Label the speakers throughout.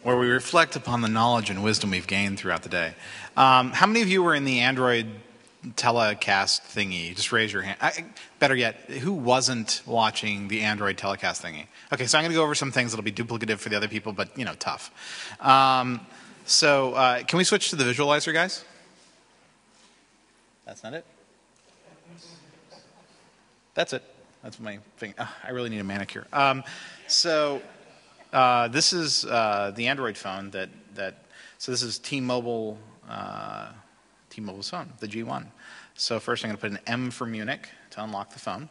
Speaker 1: where we reflect upon the knowledge and wisdom we've gained throughout the day. How many of you were in the Android telecast thingy? Just raise your hand. Better yet, who wasn't watching the Android telecast thingy? Okay, so I'm going to go over some things that'll be duplicative for the other people, but, you know, tough. Can we switch to the visualizer, guys? That's not it? That's it. That's my thing. I really need a manicure. This is the Android phone so this is T-Mobile's phone, the G1. So first I'm going to put an M for Munich to unlock the phone.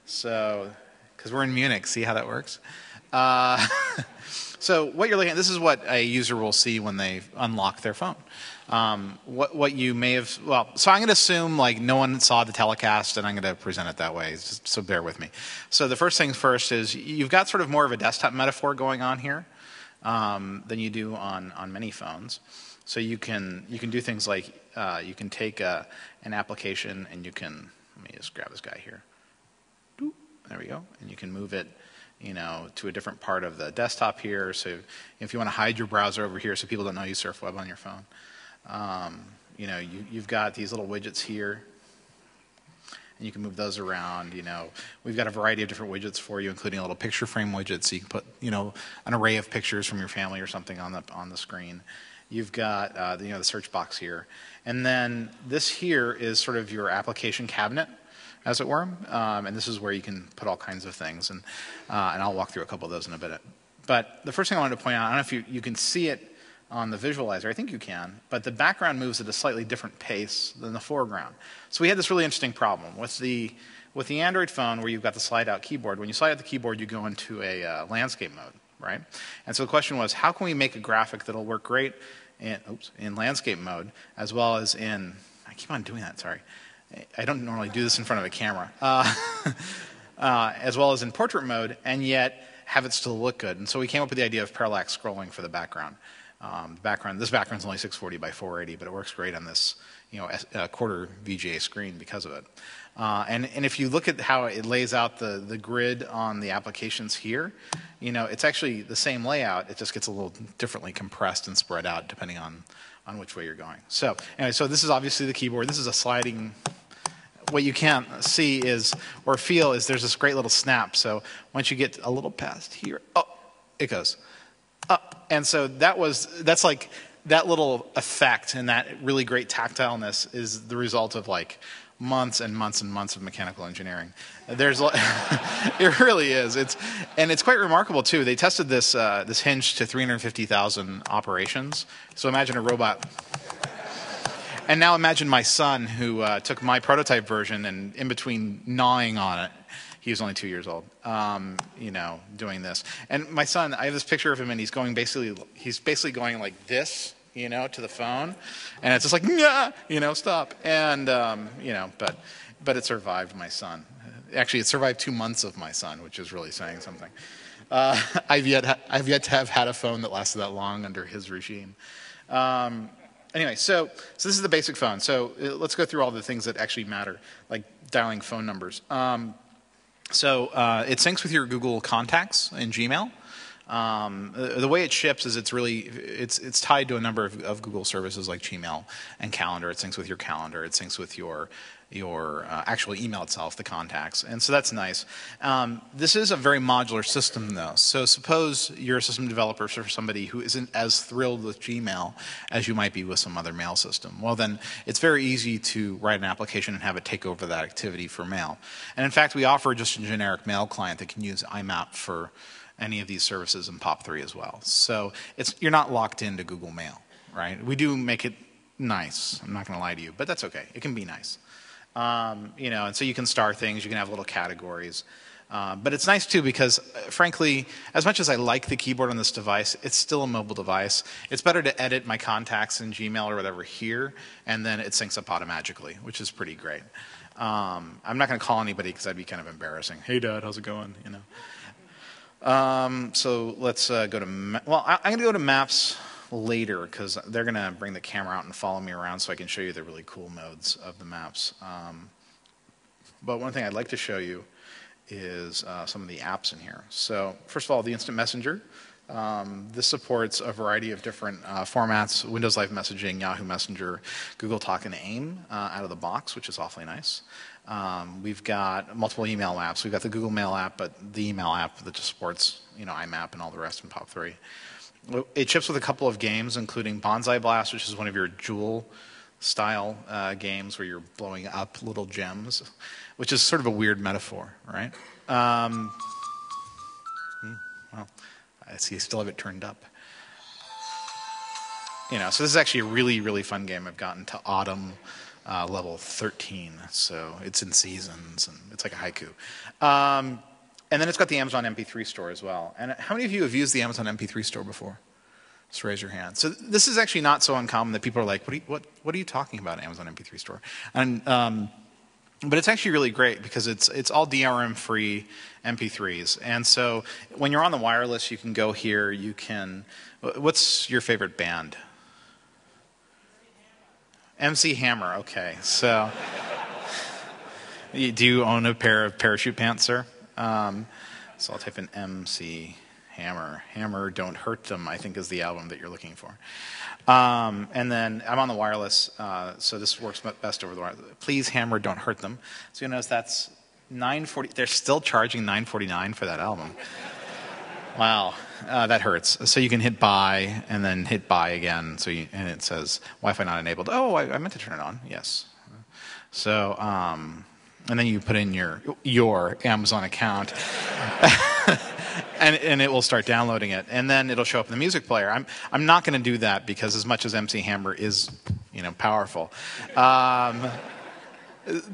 Speaker 1: So, because we're in Munich, see how that works? So what you're looking at, this is what a user will see when they unlock their phone. What you may have, so I'm going to assume like no one saw the telecast and I'm going to present it that way, so bear with me. So the first things first is you've got sort of more of a desktop metaphor going on here than you do on many phones. So you can do things like you can take an application and you can, let me just grab this guy here. There we go. And you can move it, you know, to a different part of the desktop here. So if you want to hide your browser over here so people don't know you surf web on your phone. You know, you've got these little widgets here, and you can move those around. You know, we've got a variety of different widgets for you, including a little picture frame widget, so you can put, you know, an array of pictures from your family or something on the screen. You've got you know, the search box here, and then this here is sort of your application cabinet, as it were, and this is where you can put all kinds of things, and I'll walk through a couple of those in a bit. But the first thing I wanted to point out, I don't know if you can see it on the visualizer, I think you can, but the background moves at a slightly different pace than the foreground. So we had this really interesting problem. With the Android phone where you've got the slide out keyboard, when you slide out the keyboard you go into a landscape mode, right? And so the question was, how can we make a graphic that'll work great in landscape mode as well as in, I keep on doing that, sorry. I don't normally do this in front of a camera. As well as in portrait mode, and yet have it still look good. And so we came up with the idea of parallax scrolling for the background. This background's only 640 by 480, but it works great on this, you know, quarter VGA screen because of it. And if you look at how it lays out the grid on the applications here, you know, it's actually the same layout. It just gets a little differently compressed and spread out depending on which way you're going. So anyway, so this is obviously the keyboard. This is a sliding. What you can't see is or feel is there's this great little snap. So once you get a little past here, oh, it goes up. And so that's like that little effect and that really great tactileness is the result of like months and months and months of mechanical engineering. It really is. It's quite remarkable too. They tested this hinge to 350,000 operations. So imagine a robot. And now imagine my son who took my prototype version and in between gnawing on it, he was only 2 years old, you know, doing this. And my son, I have this picture of him and he's basically going like this, you know, to the phone. And it's just like, nah, you know, stop. And, you know, but it survived my son. Actually, it survived 2 months of my son, which is really saying something. I've yet to have had a phone that lasted that long under his regime. Anyway, so this is the basic phone. So let's go through all the things that actually matter, like dialing phone numbers. So it syncs with your Google Contacts in Gmail. The way it ships is it's tied to a number of Google services like Gmail and Calendar. It syncs with your calendar. It syncs with your actual email itself, the contacts, and so that's nice. This is a very modular system, though. So suppose you're a system developer for somebody who isn't as thrilled with Gmail as you might be with some other mail system. Well, then it's very easy to write an application and have it take over that activity for mail. And in fact, we offer just a generic mail client that can use IMAP for any of these services in POP3 as well. So you're not locked into Google Mail, right? We do make it nice. I'm not going to lie to you, but that's okay. It can be nice. You know, and so you can star things, you can have little categories. But it's nice too because, frankly, as much as I like the keyboard on this device, it's still a mobile device. It's better to edit my contacts in Gmail or whatever here, and then it syncs up automatically, which is pretty great. I'm not going to call anybody because that'd be kind of embarrassing. Hey, Dad, how's it going? You know. So let's go to, I'm going to go to Maps later because they're going to bring the camera out and follow me around so I can show you the really cool modes of the maps. But one thing I'd like to show you is some of the apps in here. So first of all, the Instant Messenger. This supports a variety of different formats: Windows Live Messaging, Yahoo Messenger, Google Talk, and AIM out of the box, which is awfully nice. We've got multiple email apps. We've got the Google Mail app, but the email app that just supports IMAP and all the rest in POP3. It ships with a couple of games, including Bonsai Blast, which is one of your Joule-style games where you're blowing up little gems, which is sort of a weird metaphor, right? Well, I see you still have it turned up. So this is actually a really, really fun game. I've gotten to Autumn level 13, so it's in seasons, and it's like a haiku. And then it's got the Amazon MP3 store as well. And how many of you have used the Amazon MP3 store before? Just raise your hand. So this is actually not so uncommon that people are like, what are you talking about, Amazon MP3 store? And but it's actually really great because it's all DRM-free MP3s. And so when you're on the wireless, you can go here. You can. What's your favorite band? MC Hammer. Okay. So do you own a pair of parachute pants, sir? So I'll type in MC Hammer. Hammer, Don't Hurt Them, I think is the album that you're looking for. And then I'm on the wireless, so this works best over the wireless. Please, Hammer, Don't Hurt Them. So you'll notice that's $9.40. They're still charging $9.49 for that album. Wow, that hurts. So you can hit buy and then hit buy again. And it says Wi-Fi not enabled. Oh, I meant to turn it on. Yes. So and then you put in your Amazon account. And it will start downloading it, and then it'll show up in the music player. I'm not going to do that because as much as MC Hammer is, powerful, I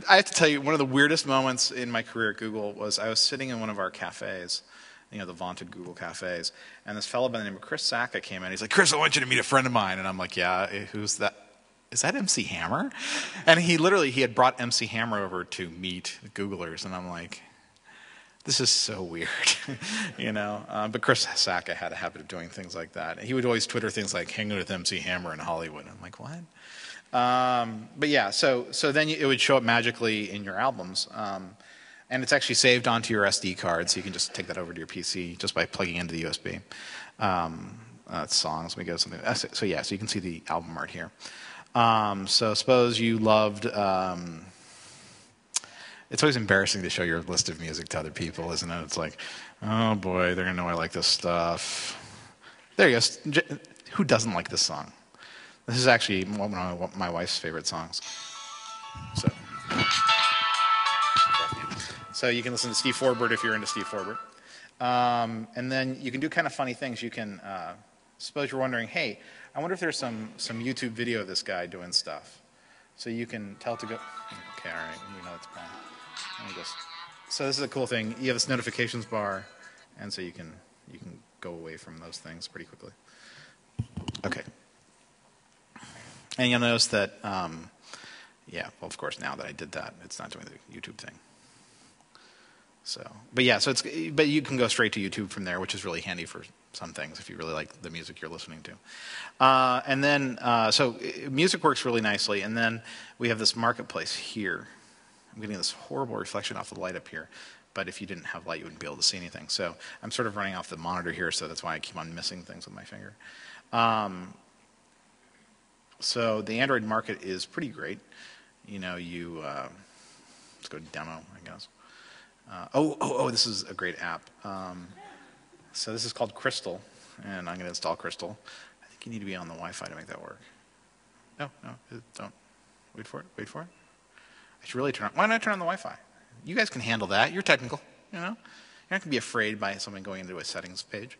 Speaker 1: have to tell you one of the weirdest moments in my career at Google was I was sitting in one of our cafes, the vaunted Google cafes, and this fellow by the name of Chris Sacca came in. He's like, "Chris, I want you to meet a friend of mine," and I'm like, "Yeah, who's that? Is that MC Hammer?" And he had brought MC Hammer over to meet Googlers, and I'm like, this is so weird, But Chris Sacca had a habit of doing things like that. He would always Twitter things like "hanging with MC Hammer in Hollywood." I'm like, what? But yeah, so then it would show up magically in your albums, and it's actually saved onto your SD card, so you can just take that over to your PC just by plugging into the USB. Songs. Let me go something. So yeah, so you can see the album art here. So suppose you loved. It's always embarrassing to show your list of music to other people, isn't it? It's like, oh boy, they're going to know I like this stuff. There you go. Who doesn't like this song? This is actually one of my wife's favorite songs. So you can listen to Steve Forbert if you're into Steve Forbert. And then you can do kind of funny things. You can, suppose you're wondering, hey, I wonder if there's some YouTube video of this guy doing stuff. So you can tell it to go, okay, all right, it's fine. So this is a cool thing. You have this notifications bar, and so you can go away from those things pretty quickly. Okay. And you'll notice that, of course, now that I did that, it's not doing the YouTube thing. But you can go straight to YouTube from there, which is really handy for some things if you really like the music you're listening to. And then, so music works really nicely, and then we have this marketplace here. I'm getting this horrible reflection off the light up here, but if you didn't have light, you wouldn't be able to see anything. So I'm sort of running off the monitor here, so that's why I keep on missing things with my finger. So the Android market is pretty great. Let's go to demo, I guess. This is a great app. So this is called Crystal, and I'm going to install Crystal. I think you need to be on the Wi-Fi to make that work. No, don't. Wait for it. I should really turn on. Why not turn on the Wi-Fi? You guys can handle that. You're technical, You're not going to be afraid by someone going into a settings page,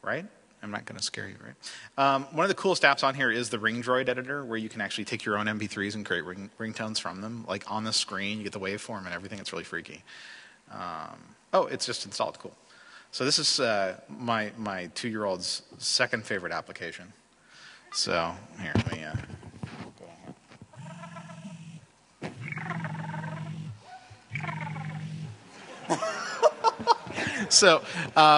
Speaker 1: right? I'm not going to scare you, right? One of the coolest apps on here is the Ring Droid editor, where you can actually take your own MP3s and create ringtones from them. Like on the screen, you get the waveform and everything. It's really freaky. It's just installed. Cool. So this is my 2-year-old's second favorite application. So here, let me go on. So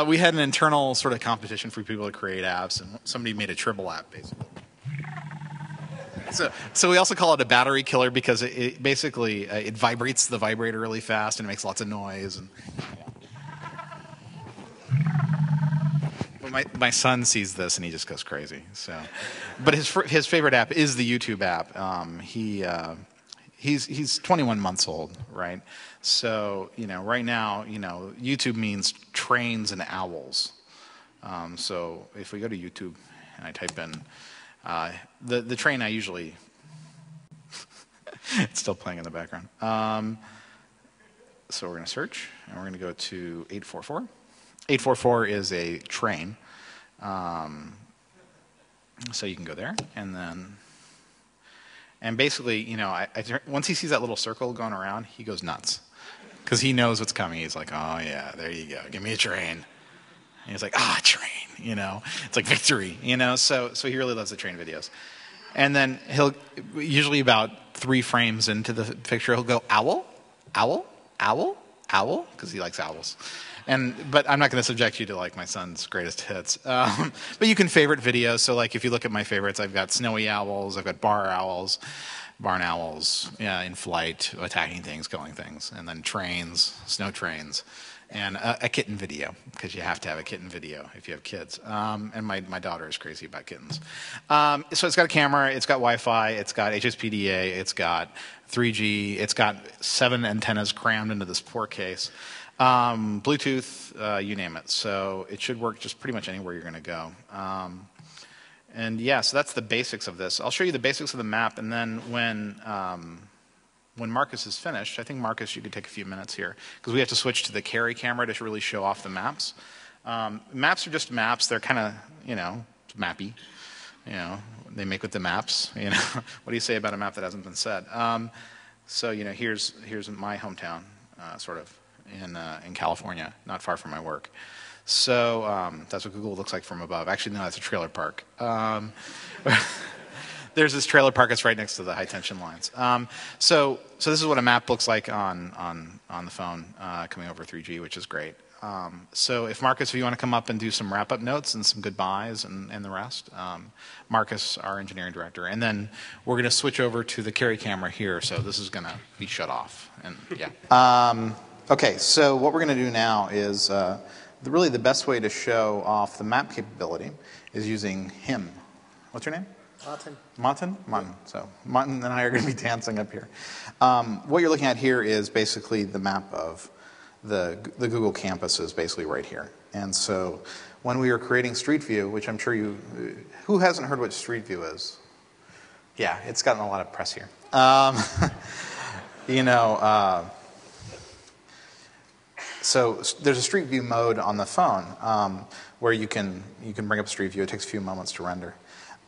Speaker 1: we had an internal sort of competition for people to create apps, and somebody made a Tribble app, basically. So we also call it a battery killer because it basically it vibrates the vibrator really fast and it makes lots of noise. And my son sees this and he just goes crazy. So, but his favorite app is the YouTube app. He's 21 months old, right? So right now, YouTube means trains and owls. So if we go to YouTube and I type in the train, I usually it's still playing in the background. So we're going to search and we're going to go to 844. 844 is a train. So you can go there and basically, once he sees that little circle going around, he goes nuts because he knows what's coming. He's like, oh yeah, there you go, give me a train. And he's like, train, it's like victory, So he really loves the train videos. And then he'll usually about 3 frames into the picture, he'll go owl, owl, owl, owl, because he likes owls. But I'm not going to subject you to like my son's greatest hits. But you can favorite videos. So like if you look at my favorites, I've got snowy owls, I've got barn owls, in flight, attacking things, killing things, and then trains, snow trains, and a kitten video because you have to have a kitten video if you have kids. And my daughter is crazy about kittens. So it's got a camera, it's got Wi-Fi, it's got HSPDA, it's got 3G, it's got 7 antennas crammed into this poor case. Bluetooth, you name it. So it should work just pretty much anywhere you're going to go. And yeah, so that's the basics of this. I'll show you the basics of the map, and then when Marcus is finished, I think Marcus, you could take a few minutes here because we have to switch to the carry camera to really show off the maps. Maps are just maps. They're kind of, mappy. They make with the maps. What do you say about a map that hasn't been said? So here's my hometown, sort of. In California, not far from my work. So that's what Google looks like from above. Actually, no, that's a trailer park. There's this trailer park that's right next to the high tension lines. So this is what a map looks like on the phone coming over 3G, which is great. So if Marcus, if you want to come up and do some wrap-up notes and some goodbyes and the rest, Marcus, our engineering director, and then we're going to switch over to the carry camera here. So this is going to be shut off, and yeah. Okay, so what we're going to do now is really the best way to show off the map capability is using him. What's your name?
Speaker 2: Martin.
Speaker 1: Martin? Martin. So Martin and I are going to be dancing up here. What you're looking at here is basically the map of the Google campus is basically right here. And so when we were creating Street View, which I'm sure who hasn't heard what Street View is? Yeah, it's gotten a lot of press here. So there's a Street View mode on the phone where you can bring up Street View. It takes a few moments to render.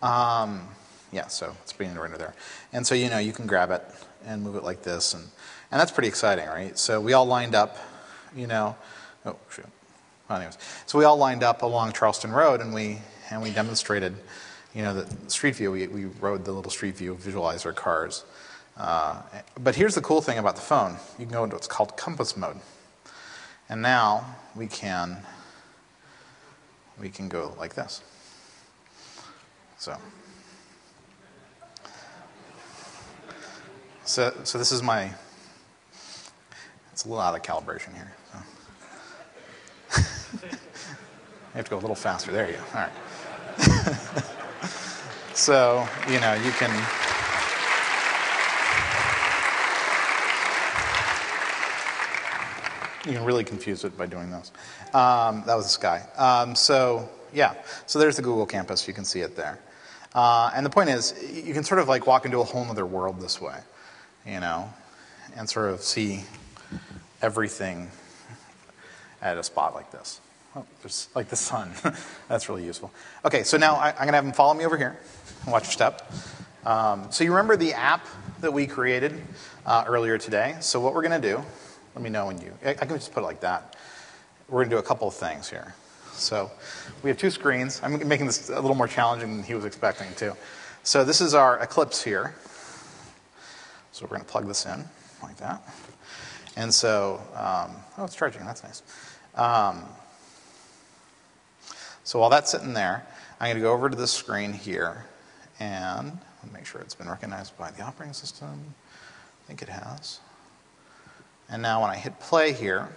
Speaker 1: Yeah, so it's beginning to render there. And so you can grab it and move it like this, and that's pretty exciting, right? So we all lined up, oh shoot. Well, anyways, so we all lined up along Charleston Road, and we demonstrated, the Street View. We rode the little Street View visualizer cars. But here's the cool thing about the phone: you can go into what's called compass mode. And now we can go like this. So this is my. It's a little out of calibration here. So. I have to go a little faster. There you go. All right. So you can. You can really confuse it by doing those. That was the sky. So there's the Google campus. You can see it there. And the point is, you can sort of like walk into a whole other world this way, and sort of see everything at a spot like this. Oh, there's like the sun. That's really useful. Okay, so now I'm going to have him follow me over here and watch your step. So you remember the app that we created earlier today? So what we're going to do, let me know when I can just put it like that. We're going to do a couple of things here. So we have 2 screens. I'm making this a little more challenging than he was expecting too. So this is our Eclipse here. So we're going to plug this in like that. And so, it's charging. That's nice. So while that's sitting there, I'm going to go over to this screen here and make sure it's been recognized by the operating system. I think it has. And now when I hit play here,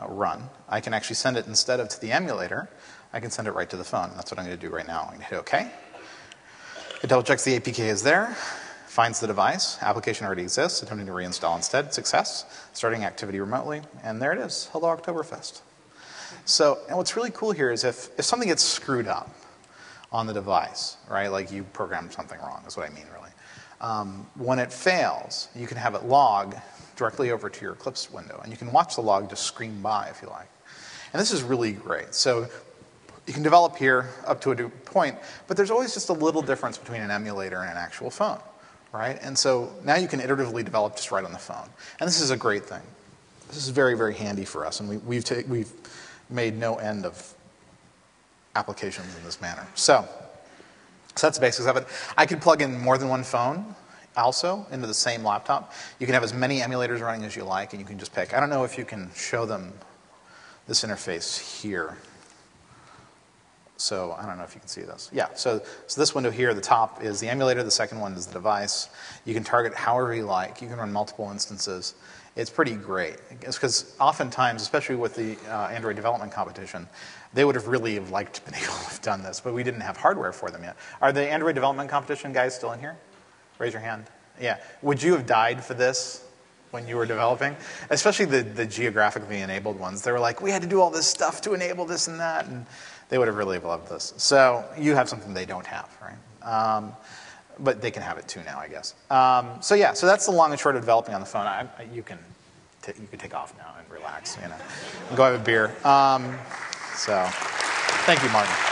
Speaker 1: run, I can actually send it instead of to the emulator, I can send it right to the phone. That's what I'm going to do right now. I'm going to hit OK. It double checks the APK is there, finds the device, application already exists, attempting to reinstall instead, success, starting activity remotely, and there it is, hello Oktoberfest. So, and what's really cool here is if something gets screwed up on the device, right, like you programmed something wrong, is what I mean really. When it fails, you can have it log directly over to your Eclipse window, and you can watch the log just scream by if you like. And this is really great. So you can develop here up to a point, but there's always just a little difference between an emulator and an actual phone, right? And so now you can iteratively develop just right on the phone. And this is a great thing. This is very, very handy for us, and we've made no end of applications in this manner. So that's the basics of it. I could plug in more than one phone also into the same laptop. You can have as many emulators running as you like, and you can just pick. I don't know if you can show them this interface here. So I don't know if you can see this. Yeah, so this window here, the top is the emulator, the second one is the device. You can target however you like. You can run multiple instances. It's pretty great. It's because oftentimes, especially with the Android development competition, they would have really liked to be able to have done this, but we didn't have hardware for them yet. Are the Android development competition guys still in here? Raise your hand. Yeah. Would you have died for this when you were developing? Especially the geographically enabled ones. They were like, we had to do all this stuff to enable this and that, and they would have really loved this. So you have something they don't have, right? But they can have it too now, I guess. So yeah, so that's the long and short of developing on the phone. You can take off now and relax, you know, and go have a beer. So thank you, Martin.